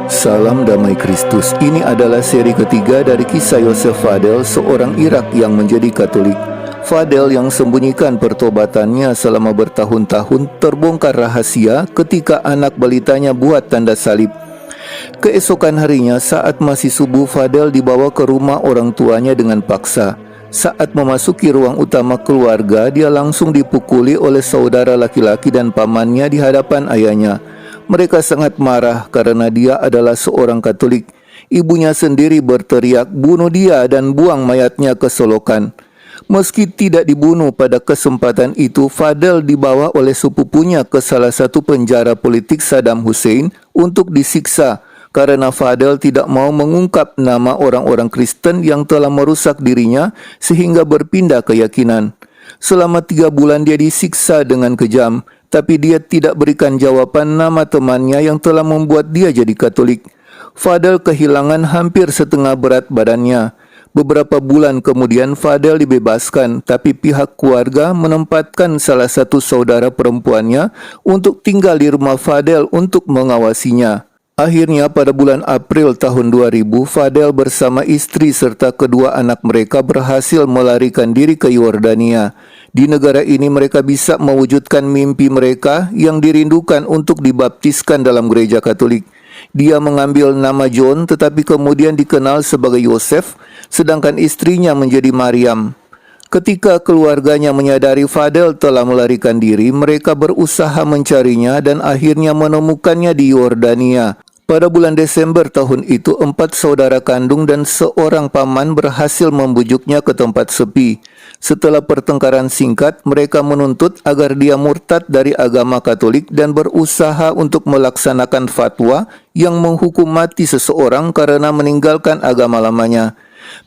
Salam damai Kristus. Ini adalah seri ketiga dari kisah Yosef Fadel, seorang Irak yang menjadi Katolik. Fadel yang sembunyikan pertobatannya selama bertahun-tahun terbongkar rahasia ketika anak balitanya buat tanda salib. Keesokan harinya saat masih subuh, Fadel dibawa ke rumah orang tuanya dengan paksa. Saat memasuki ruang utama keluarga, dia langsung dipukuli oleh saudara laki-laki dan pamannya di hadapan ayahnya. Mereka sangat marah karena dia adalah seorang Katolik. Ibunya sendiri berteriak, "Bunuh dia dan buang mayatnya ke selokan." Meski tidak dibunuh pada kesempatan itu, Fadel dibawa oleh sepupunya ke salah satu penjara politik Saddam Hussein untuk disiksa karena Fadel tidak mau mengungkap nama orang-orang Kristen yang telah merusak dirinya sehingga berpindah keyakinan. Selama 3 bulan dia disiksa dengan kejam, tapi dia tidak berikan jawaban nama temannya yang telah membuat dia jadi Katolik. Fadel kehilangan hampir setengah berat badannya. Beberapa bulan kemudian Fadel dibebaskan, tapi pihak keluarga menempatkan salah satu saudara perempuannya untuk tinggal di rumah Fadel untuk mengawasinya. Akhirnya pada bulan April tahun 2000, Fadel bersama istri serta kedua anak mereka berhasil melarikan diri ke Yordania. Di negara ini mereka bisa mewujudkan mimpi mereka yang dirindukan untuk dibaptiskan dalam gereja Katolik. Dia mengambil nama John tetapi kemudian dikenal sebagai Yosef, sedangkan istrinya menjadi Maryam. Ketika keluarganya menyadari Fadel telah melarikan diri, mereka berusaha mencarinya dan akhirnya menemukannya di Yordania. Pada bulan Desember tahun itu, 4 saudara kandung dan seorang paman berhasil membujuknya ke tempat sepi. Setelah pertengkaran singkat, mereka menuntut agar dia murtad dari agama Katolik dan berusaha untuk melaksanakan fatwa yang menghukum mati seseorang karena meninggalkan agama lamanya.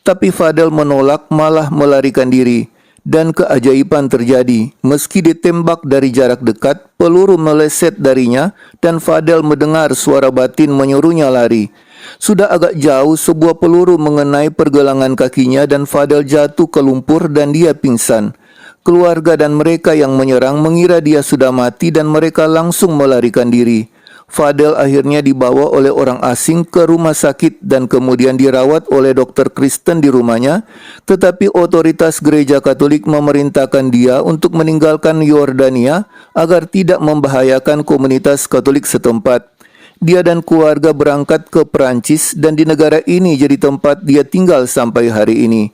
Tapi Fadel menolak, malah melarikan diri. Dan keajaiban terjadi. Meski ditembak dari jarak dekat, peluru meleset darinya dan Fadel mendengar suara batin menyuruhnya lari. Sudah agak jauh, sebuah peluru mengenai pergelangan kakinya dan Fadel jatuh ke lumpur dan dia pingsan. Keluarga dan mereka yang menyerang mengira dia sudah mati dan mereka langsung melarikan diri. Fadel akhirnya dibawa oleh orang asing ke rumah sakit dan kemudian dirawat oleh dokter Kristen di rumahnya, tetapi otoritas gereja Katolik memerintahkan dia untuk meninggalkan Yordania agar tidak membahayakan komunitas Katolik setempat. Dia dan keluarga berangkat ke Perancis dan di negara ini jadi tempat dia tinggal sampai hari ini.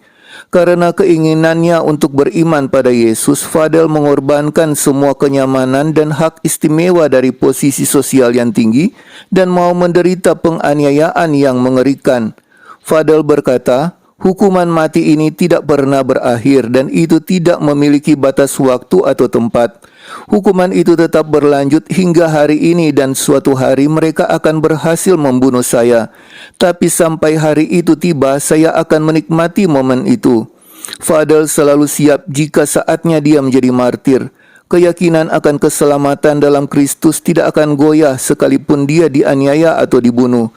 Karena keinginannya untuk beriman pada Yesus, Fadel mengorbankan semua kenyamanan dan hak istimewa dari posisi sosial yang tinggi dan mau menderita penganiayaan yang mengerikan. Fadel berkata, hukuman mati ini tidak pernah berakhir dan itu tidak memiliki batas waktu atau tempat. Hukuman itu tetap berlanjut hingga hari ini dan suatu hari mereka akan berhasil membunuh saya. Tapi sampai hari itu tiba, saya akan menikmati momen itu. Fadel selalu siap jika saatnya dia menjadi martir. Keyakinan akan keselamatan dalam Kristus tidak akan goyah sekalipun dia dianiaya atau dibunuh.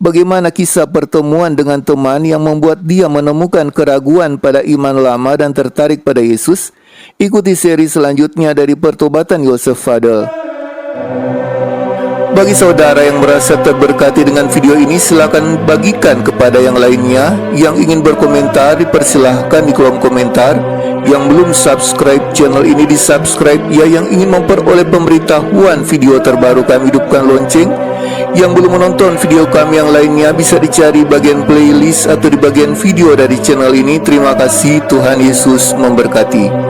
Bagaimana kisah pertemuan dengan teman yang membuat dia menemukan keraguan pada iman lama dan tertarik pada Yesus? Ikuti seri selanjutnya dari pertobatan Yosef Fadel. Bagi saudara yang merasa terberkati dengan video ini, silakan bagikan kepada yang lainnya. Yang ingin berkomentar, dipersilahkan di kolom komentar. Yang belum subscribe channel ini, di subscribe ya. Yang ingin memperoleh pemberitahuan video terbaru kami, hidupkan lonceng. Yang belum menonton video kami yang lainnya, bisa dicari bagian playlist atau di bagian video dari channel ini. Terima kasih, Tuhan Yesus memberkati.